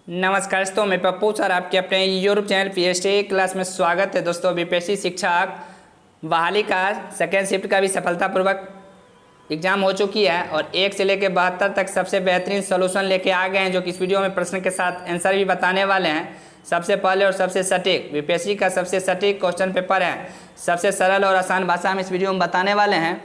नमस्कार दोस्तों, मैं पप्पू सर आपके अपने यूट्यूब चैनल पीएचडी क्लास में स्वागत है। दोस्तों बीपीएससी शिक्षक बहाली का सेकेंड शिफ्ट का भी सफलतापूर्वक एग्जाम हो चुकी है और 1 से लेकर 72 तक सबसे बेहतरीन सॉल्यूशन लेके आ गए हैं, जो कि इस वीडियो में प्रश्न के साथ आंसर भी बताने वाले हैं। सबसे पहले और सबसे सटीक बीपीएससी का सबसे सटीक क्वेश्चन पेपर है, सबसे सरल और आसान भाषा में इस वीडियो में बताने वाले हैं।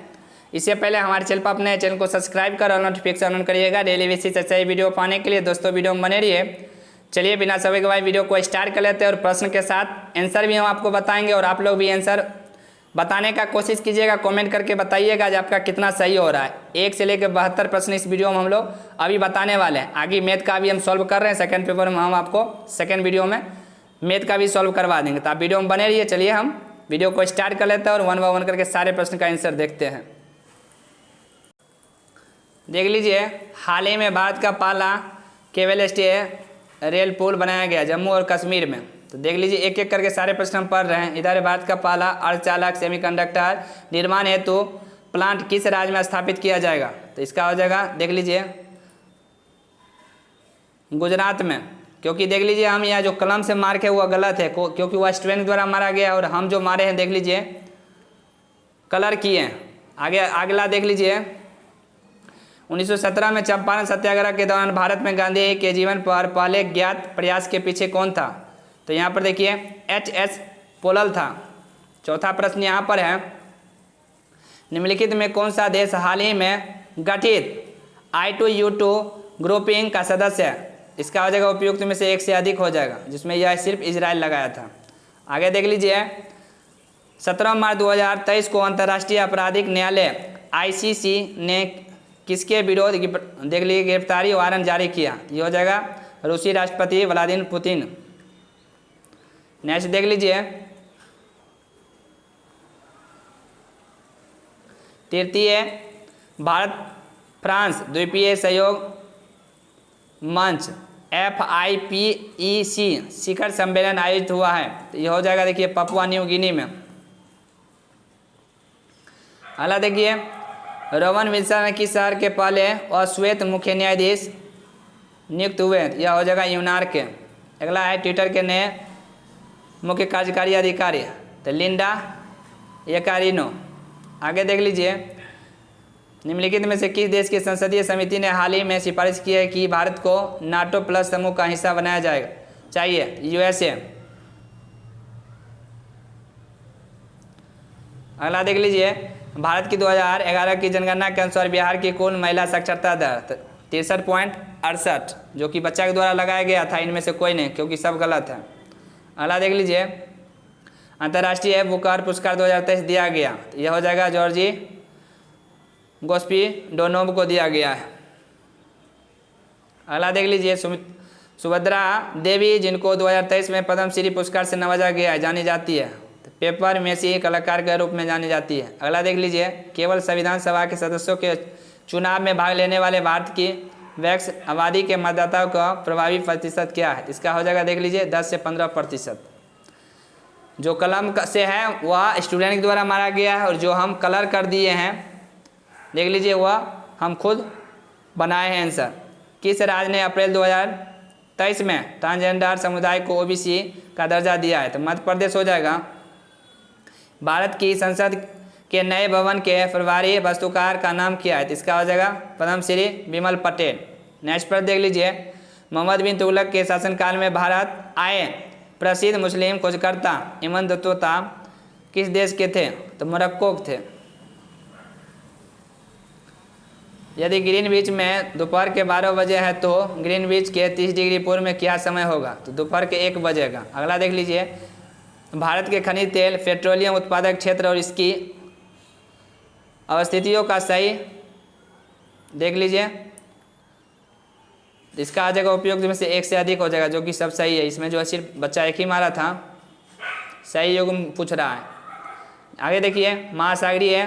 इससे पहले हमारे चैनल पर अपने चैनल को सब्सक्राइब कर और नोटिफिकेशन ऑन करिएगा डेली बेसिस से सही वीडियो पाने के लिए। दोस्तों वीडियो में बने रहिए। चलिए बिना समय के बाद वीडियो को स्टार्ट कर लेते हैं और प्रश्न के साथ आंसर भी हम आपको बताएंगे और आप लोग भी आंसर बताने का कोशिश कीजिएगा, कमेंट करके बताइएगा आज आपका कितना सही हो रहा है। 1 से लेकर 72 प्रश्न इस वीडियो में हम लोग अभी बताने वाले हैं। आगे मैथ का भी हम सॉल्व कर रहे हैं, सेकंड पेपर में हम आपको सेकंड वीडियो में मैथ का भी सॉल्व करवा देंगे, तो आप वीडियो में बने रहिए। चलिए हम वीडियो को स्टार्ट कर लेते हैं और 1 बाय 1 करके सारे प्रश्न का आंसर देखते हैं। देख लीजिए, हाल ही में भारत का पहला केबल स्टे रेल पुल बनाया गया जम्मू और कश्मीर में। तो देख लीजिए, एक एक करके सारे प्रश्न हम पढ़ रहे हैं। इधर भारत का पहला अर्धचालक सेमीकंडक्टर निर्माण हेतु प्लांट किस राज्य में स्थापित किया जाएगा? तो इसका हो जाएगा, देख लीजिए, गुजरात में। क्योंकि देख लीजिए, हम यहाँ जो कलम से मार के वह गलत है, क्योंकि वह स्टूडेंट द्वारा मारा गया और हम जो मारे हैं देख लीजिए कलर किए हैं। आगे अगला देख लीजिए, 1917 में चंपारण सत्याग्रह के दौरान भारत में गांधी के जीवन पर पहले ज्ञात प्रयास के पीछे कौन था? तो यहाँ पर देखिए H.S. पोलल था। चौथा प्रश्न यहाँ पर है, निम्नलिखित में कौन सा देश हाल ही में गठित I2U2 ग्रुपिंग का सदस्य है? इसका हो जाएगा उपयुक्त में से एक से अधिक हो जाएगा, जिसमें यह सिर्फ इजराइल लगाया था। आगे देख लीजिए, 17 मार्च 2023 को अंतर्राष्ट्रीय आपराधिक न्यायालय ICC ने किसके विरोध देख लीजिए गिरफ्तारी वारंट जारी किया? ये हो जाएगा रूसी राष्ट्रपति व्लादिमीर पुतिन। नेक्स्ट देख लीजिए, तृतीय भारत फ्रांस द्वीपीय सहयोग मंच FIPEC शिखर सम्मेलन आयोजित हुआ है। तो ये हो जाएगा, देखिए, पपुआ न्यू गिनी में। अगला देखिए, रोवन विल्सन किस शहर के पहले अश्वेत मुख्य न्यायाधीश नियुक्त हुए? यह हो जाएगा यूनार के। अगला है, ट्विटर के नए मुख्य कार्यकारी अधिकारी? तो लिंडा येकारिनो। आगे देख लीजिए, निम्नलिखित में से किस देश की संसदीय समिति ने हाल ही में सिफारिश की है कि भारत को नाटो प्लस समूह का हिस्सा बनाया जाएगा चाहिए? USA। अगला देख लीजिए, भारत की 2011 की जनगणना के अनुसार बिहार की कुल महिला साक्षरता दर 63.68, जो कि बच्चा के द्वारा लगाया गया था। इनमें से कोई नहीं, क्योंकि सब गलत है। अगला देख लीजिए, अंतर्राष्ट्रीय बुकर पुरस्कार 2023 दिया गया। यह हो जाएगा जॉर्जी गोस्पिडोनोव को दिया गया है। अगला देख लीजिए, सुभद्रा देवी, जिनको 2023 में पद्मश्री पुरस्कार से नवाजा गया है, जानी जाती है पेपर मेसी कलाकार के रूप में जानी जाती है। अगला देख लीजिए, केवल संविधान सभा के सदस्यों के चुनाव में भाग लेने वाले भारत की वैक्स आबादी के मतदाताओं का प्रभावी प्रतिशत क्या है? इसका हो जाएगा, देख लीजिए, 10 से 15%। जो कलम से है वह स्टूडेंट के द्वारा मारा गया है और जो हम कलर कर दिए हैं देख लीजिए वह हम खुद बनाए हैं आंसर। किस राज्य ने अप्रैल 2023 में ट्रांसजेंडर समुदाय को OBC का दर्जा दिया है? तो मध्य प्रदेश हो जाएगा। भारत की संसद के नए भवन के प्रभारी वास्तुकार का नाम क्या है? तो इसका हो जाएगा पद्मश्री विमल पटेल। नेक्स्ट पर देख लीजिए, मोहम्मद बिन तुगलक के शासनकाल में भारत आए प्रसिद्ध मुस्लिम खोजकर्ता इब्न बतूता किस देश के थे? तो मोरक्को थे। यदि ग्रीनविच में दोपहर के 12 बजे है तो ग्रीनविच के 30 डिग्री पूर्व में क्या समय होगा? तो दोपहर के 1 बजे का। अगला देख लीजिए, भारत के खनिज तेल पेट्रोलियम उत्पादक क्षेत्र और इसकी अवस्थितियों का सही देख लीजिए। इसका आ जाएगा उपयुक्त में से एक से अधिक हो जाएगा, जो कि सब सही है। इसमें जो है सिर्फ बच्चा एक ही मारा था, सही योग पूछ रहा है। आगे देखिए, महासागरीय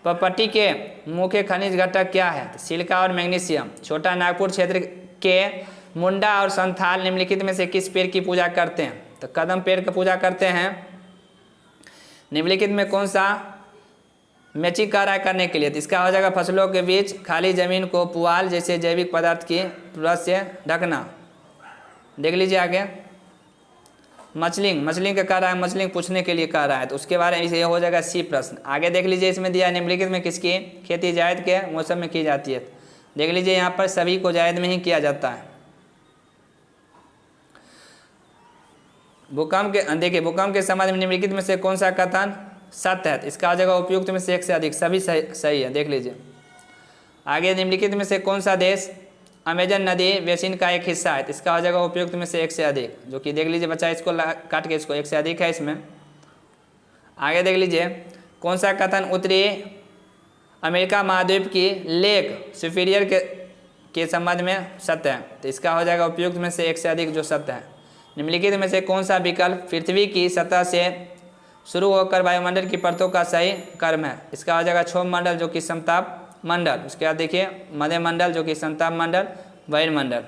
पपट्टी के मुख्य खनिज घटक क्या है? तो सिलिका और मैग्नीशियम। छोटा नागपुर क्षेत्र के मुंडा और संथाल निम्नलिखित में से किस पेड़ की पूजा करते हैं? तो कदम पेड़ की पूजा करते हैं। निम्नलिखित में कौन सा मैचिंग कार्य करने के लिए? तो इसका हो जाएगा फसलों के बीच खाली जमीन को पुआल जैसे जैविक पदार्थ की परत से ढकना। देख लीजिए आगे, मछलिंग का कह रहा है, मछलिंग पूछने के लिए कह रहा है, तो उसके बारे में ये हो जाएगा सी प्रश्न। आगे देख लीजिए, इसमें दिया निम्नलिखित में किसकी खेती जायद के मौसम में की जाती है। देख लीजिए यहाँ पर सभी को जायद में ही किया जाता है। भूकंप के देखिए, भूकंप के संबंध में निम्नलिखित में से कौन सा कथन सत्य है? इसका हो जाएगा उपयुक्त में से एक से अधिक, सभी सही है। देख लीजिए आगे, निम्नलिखित में से कौन सा देश अमेजन नदी बेसिन का एक हिस्सा है? इसका हो जाएगा उपयुक्त में से एक से अधिक, जो कि देख लीजिए बच्चा इसको काट के, इसको एक से अधिक है इसमें। आगे देख लीजिए, कौन सा कथन उत्तरी अमेरिका महाद्वीप की लेक सुपीरियर के संबंध में सत्य है? तो इसका हो जाएगा उपयुक्त में से एक से अधिक जो सत्य है। निम्नलिखित में से कौन सा विकल्प पृथ्वी की सतह से शुरू होकर वायुमंडल की परतों का सही क्रम है? इसका हो जाएगा क्षोभ मंडल जो कि समताप मंडल, उसके बाद देखिए मध्य मंडल जो कि संताप मंडल, बहिर्मंडल।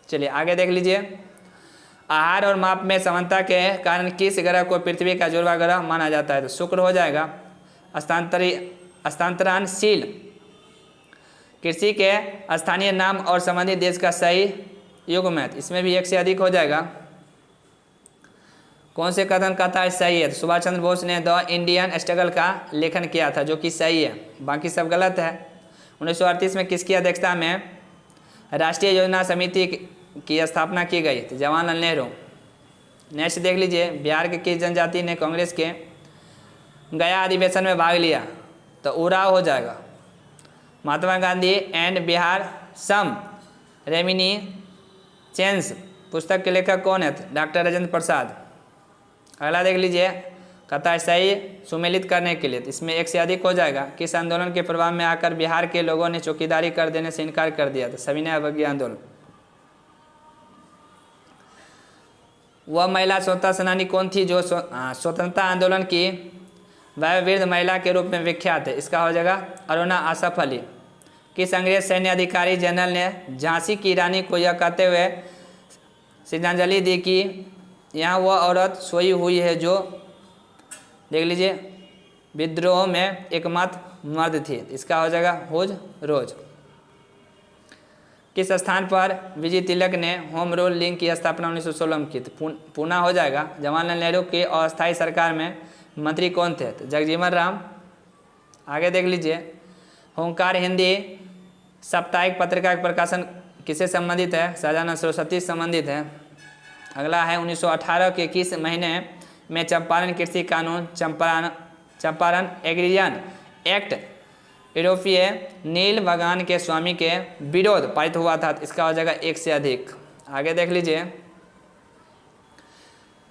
चलिए आगे देख लीजिए, आहार और माप में समानता के कारण किस ग्रह को पृथ्वी का जुड़वा ग्रह माना जाता है? तो शुक्र हो जाएगा। हस्तांतरणशील कृषि के स्थानीय नाम और संबंधित देश का सही युग्म है, इसमें भी एक से अधिक हो जाएगा। कौन से कथन कहता है सही है? तो सुभाष चंद्र बोस ने द इंडियन स्ट्रगल का लेखन किया था, जो कि सही है, बाकी सब गलत है। 1938 में किसकी अध्यक्षता में राष्ट्रीय योजना समिति की स्थापना की गई? तो जवाहरलाल नेहरू। नेक्स्ट देख लीजिए, बिहार के किस जनजाति ने कांग्रेस के गया अधिवेशन में भाग लिया? तो उराव हो जाएगा। महात्मा गांधी एंड बिहार सम रेमिनीचेंस पुस्तक के लेखक कौन है? डॉक्टर राजेंद्र प्रसाद। अगला देख लीजिए, कहता है सही सुमेलित करने के लिए, तो इसमें एक से अधिक हो जाएगा। किस आंदोलन के प्रभाव में आकर बिहार के लोगों ने चौकीदारी कर देने से इनकार कर दिया? तो सविनय अवज्ञा आंदोलन। वह महिला स्वतंत्रता सेनानी कौन थी जो स्वतंत्रता आंदोलन की वयोवृद्ध महिला के रूप में विख्यात है? इसका हो जाएगा अरुणा आसफ अली। किस अंग्रेज सैन्य अधिकारी जनरल ने झांसी की रानी को यह कहते हुए श्रद्धांजलि दी कि यहाँ वह औरत सोई हुई है जो, देख लीजिए, विद्रोह में एकमात्र मर्द थी? इसका हो जाएगा होज रोज। किस स्थान पर विजय तिलक ने होम रूल लीग की स्थापना 1916 में की? तो पूना हो जाएगा। जवाहरलाल नेहरू के अस्थायी सरकार में मंत्री कौन थे? तो जगजीवन राम। आगे देख लीजिए, होंकार हिंदी साप्ताहिक पत्रिका का प्रकाशन किससे संबंधित है? शाहजहां सरस्वती से संबंधित है। अगला है 1918 के किस महीने में चंपारण कृषि कानून चंपारण एग्रीजन एक्ट यूरोपीय नील बागान के स्वामी के विरोध पारित हुआ था? इसका हो जाएगा एक से अधिक। आगे देख लीजिए,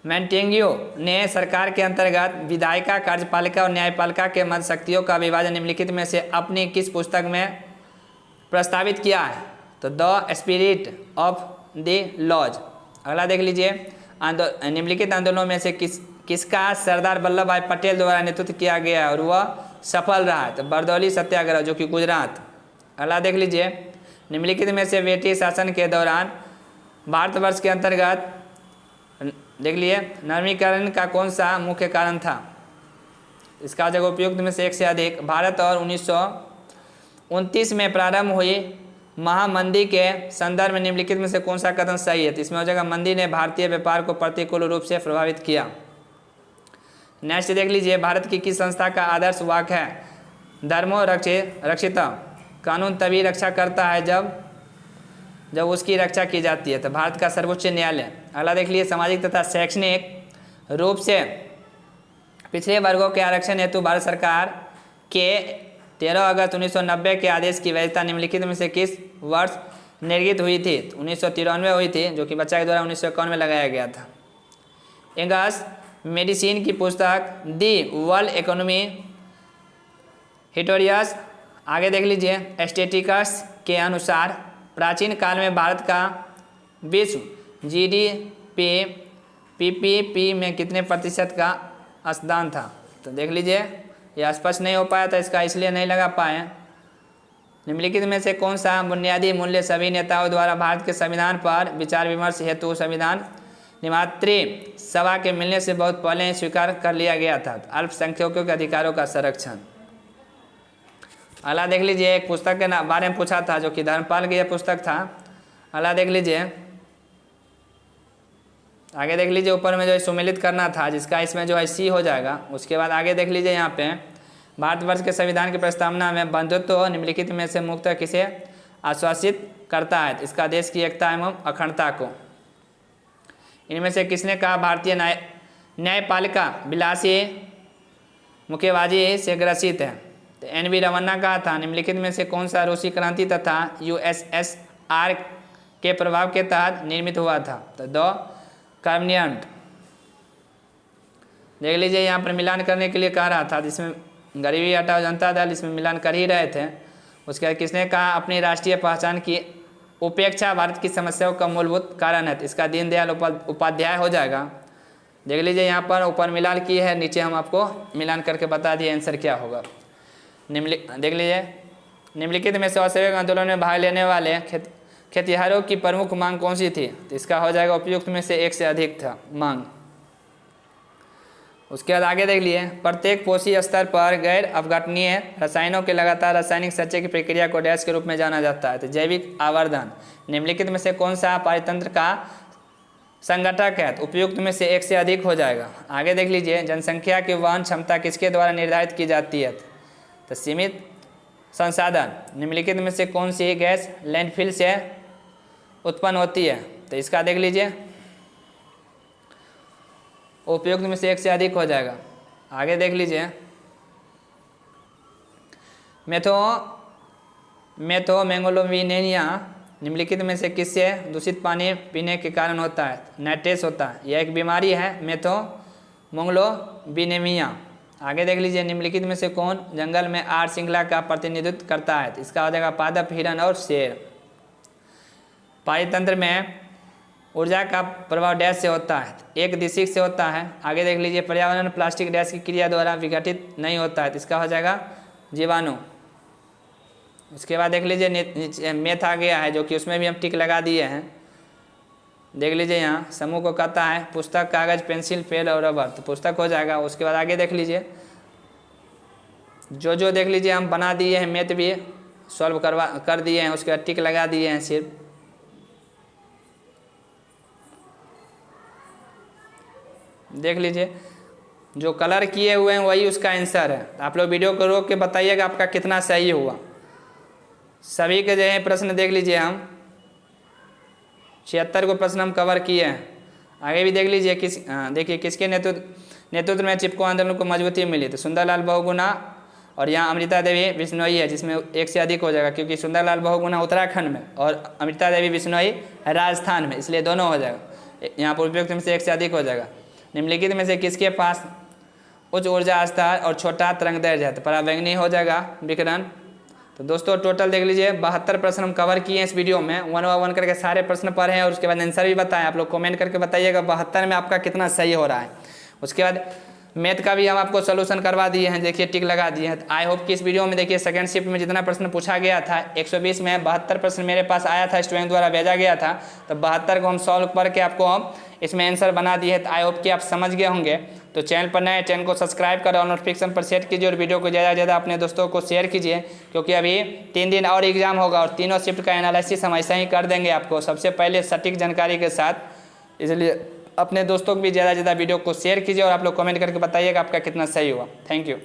मैंटेग्यू ने सरकार के अंतर्गत विधायिका, कार्यपालिका और न्यायपालिका के मध्य शक्तियों का विभाजन निम्नलिखित में से अपनी किस पुस्तक में प्रस्तावित किया है? तो the spirit of the laws. अगला देख लीजिए, निम्नलिखित आंदोलनों में से किसका सरदार वल्लभ भाई पटेल द्वारा नेतृत्व किया गया है और वह सफल रहा है? तो बरदौली सत्याग्रह जो कि गुजरात। अगला देख लीजिए, निम्नलिखित में से ब्रिटिश शासन के दौरान भारतवर्ष के अंतर्गत, देख लिए, नवीनीकरण का कौन सा मुख्य कारण था? इसका जगह उपयुक्त में से एक से अधिक। भारत और 1929 में प्रारंभ हुई महामंदी के संदर्भ में निम्नलिखित में से कौन सा कथन सही है? तो इसमें हो जाएगा मंदी ने भारतीय व्यापार को प्रतिकूल रूप से प्रभावित किया। नेक्स्ट देख लीजिए, भारत की किस संस्था का आदर्श वाक्य है? धर्मो रक्षिता, कानून तभी रक्षा करता है जब उसकी रक्षा की जाती है। तो भारत का सर्वोच्च न्यायालय। अगला देख लीजिए, सामाजिक तथा शैक्षणिक रूप से पिछड़े वर्गों के आरक्षण हेतु भारत सरकार के 13 अगस्त 1990 के आदेश की वैधता निम्नलिखित में से किस वर्ष निर्गत हुई थी? 1993 हुई थी, जो कि बच्चा के द्वारा 1951 में लगाया गया था। एंगस मेडिसिन की पुस्तक दी वर्ल्ड इकोनॉमी हिस्टोरियस, आगे देख लीजिए, स्टैटिस्टिक्स के अनुसार प्राचीन काल में भारत का विश्व जीडीपी पीपीपी में कितने प्रतिशत का स्थान था? तो देख लीजिए, यह स्पष्ट नहीं हो पाया था, इसका इसलिए नहीं लगा पाए। निम्नलिखित में से कौन सा बुनियादी मूल्य सभी नेताओं द्वारा भारत के संविधान पर विचार विमर्श हेतु संविधान निर्मात्री सभा के मिलने से बहुत पहले ही स्वीकार कर लिया गया था? अल्पसंख्यकों के अधिकारों का संरक्षण। अगला देख लीजिए, एक पुस्तक के बारे में पूछा था, जो कि धर्मपाल की यह पुस्तक था। अगला देख लीजिए, आगे देख लीजिए, ऊपर में जो है सुमेलित करना था, जिसका इसमें जो है सी हो जाएगा। उसके बाद आगे देख लीजिए यहाँ पे, भारतवर्ष के संविधान की प्रस्तावना में बंधुत्व निम्नलिखित में से मुक्त किसे आश्वासित करता है? इसका देश की एकता एवं अखंडता को। इनमें से किसने कहा भारतीय न्यायपालिका विलासी मुक्केबाजी से ग्रसित है? तो एन.वी. रमन्ना कहा था निम्नलिखित में से कौन सा रूसी क्रांति तथा यूएसएसआर के प्रभाव के तहत निर्मित हुआ था? तो द कार्नियंट। देख लीजिए यहाँ पर मिलान करने के लिए कह रहा था, जिसमें गरीबी हटाओ जनता दल इसमें मिलान कर ही रहे थे। उसके बाद किसने कहा अपनी राष्ट्रीय पहचान की उपेक्षा भारत की समस्याओं का मूलभूत कारण है? इसका दीनदयाल उपाध्याय हो जाएगा। देख लीजिए यहाँ पर ऊपर मिलान की है, नीचे हम आपको मिलान करके बता दिए आंसर क्या होगा। देख लीजिए, निम्नलिखित में से असहयोग आंदोलन में भाग लेने वाले खेतिहरों की प्रमुख मांग कौन सी थी? तो इसका हो जाएगा उपयुक्त में से एक से अधिक था मांग। उसके बाद आगे देख लिए, प्रत्येक पोषी स्तर पर गैर अपघटनीय रसायनों के लगातार रासायनिक संचय की प्रक्रिया को डैश के रूप में जाना जाता है? तो जैविक आवर्धन। निम्नलिखित में से कौन सा पारितंत्र का संगठक है? तो उपयुक्त में से एक से अधिक हो जाएगा। आगे देख लीजिए, जनसंख्या की वहन क्षमता किसके द्वारा निर्धारित की जाती है? तो सीमित संसाधन। निम्नलिखित में से कौन सी गैस लैंडफिल से उत्पन्न होती है? तो इसका देख लीजिए, उपयुक्त में से एक से अधिक हो जाएगा। आगे देख लीजिए, मेथोमैंगलोविनेरिया निम्नलिखित में से किससे दूषित पानी पीने के कारण होता है? नाइट्रेस होता है। यह एक बीमारी है मेथोमैंगलोविनेमिया। आगे देख लीजिए, निम्नलिखित में से कौन जंगल में आर श्रृंखला का प्रतिनिधित्व करता है? इसका हो जाएगा पादप, हिरण और शेर। पारितंत्र में ऊर्जा का प्रभाव डैश से होता है? एक दिशिक से होता है। आगे देख लीजिए, पर्यावरण प्लास्टिक डैश की क्रिया द्वारा विघटित नहीं होता है? इसका हो जाएगा जीवाणु। उसके बाद देख लीजिए, मेथ आ गया है, जो कि उसमें भी हम टिक लगा दिए हैं। देख लीजिए यहाँ समूह को कहता है पुस्तक, कागज, पेंसिल, पेन और रबर। तो पुस्तक हो जाएगा। उसके बाद आगे देख लीजिए, जो देख लीजिए हम बना दिए हैं, मैथ भी सॉल्व कर दिए हैं। उसके बाद टिक लगा दिए हैं सिर्फ। देख लीजिए, जो कलर किए हुए हैं वही उसका आंसर है। आप लोग वीडियो को रोक के बताइएगा आपका कितना सही हुआ। सभी के जो है प्रश्न देख लीजिए, हम 76 को प्रश्न हम कवर किए हैं। आगे भी देख लीजिए, देखिए किसके नेतृत्व में चिपको आंदोलन को मजबूती मिली? तो सुंदरलाल बहुगुणा और यहाँ अमृता देवी बिश्नोई है, जिसमें एक से अधिक हो जाएगा, क्योंकि सुंदरलाल बहुगुणा उत्तराखंड में और अमृता देवी बिश्नोई राजस्थान में, इसलिए दोनों हो जाएगा। यहाँ पर उपयुक्त में से एक से अधिक हो जाएगा। निम्नलिखित में से किसके पास उच्च ऊर्जा स्तर और छोटा तरंगदैर्घ्य है? तो परावैंगनी हो जाएगा विकिरण। तो दोस्तों टोटल देख लीजिए 72 प्रश्न हम कवर किए हैं इस वीडियो में। 1 बाय 1 करके सारे प्रश्न पढ़े हैं और उसके बाद आंसर भी बताएं। आप लोग कमेंट करके बताइएगा 72 में आपका कितना सही हो रहा है। उसके बाद मैथ का भी हम आपको सोल्यूशन करवा दिए हैं, देखिए टिक लगा दिए हैं। आई होप कि इस वीडियो में देखिए सेकंड शिफ्ट में जितना प्रश्न पूछा गया था 120 में 72 प्रश्न मेरे पास आया था, स्टूडेंट द्वारा भेजा गया था। तो 72 को हम सॉल्व करके आपको हम इसमें आंसर बना दिए। तो आई होप कि आप समझ गए होंगे। तो चैनल पर नए, चैनल को सब्सक्राइब करें और नोटिफिकेशन पर सेट कीजिए और वीडियो को ज़्यादा से ज़्यादा अपने दोस्तों को शेयर कीजिए, क्योंकि अभी 3 दिन और एग्जाम होगा और तीनों शिफ्ट का एनालिसिस हम ऐसा ही कर देंगे आपको सबसे पहले सटीक जानकारी के साथ। इसलिए अपने दोस्तों को भी ज़्यादा से ज़्यादा वीडियो को शेयर कीजिए और आप लोग कमेंट करके बताइएगा आपका कितना सही हुआ। Thank you.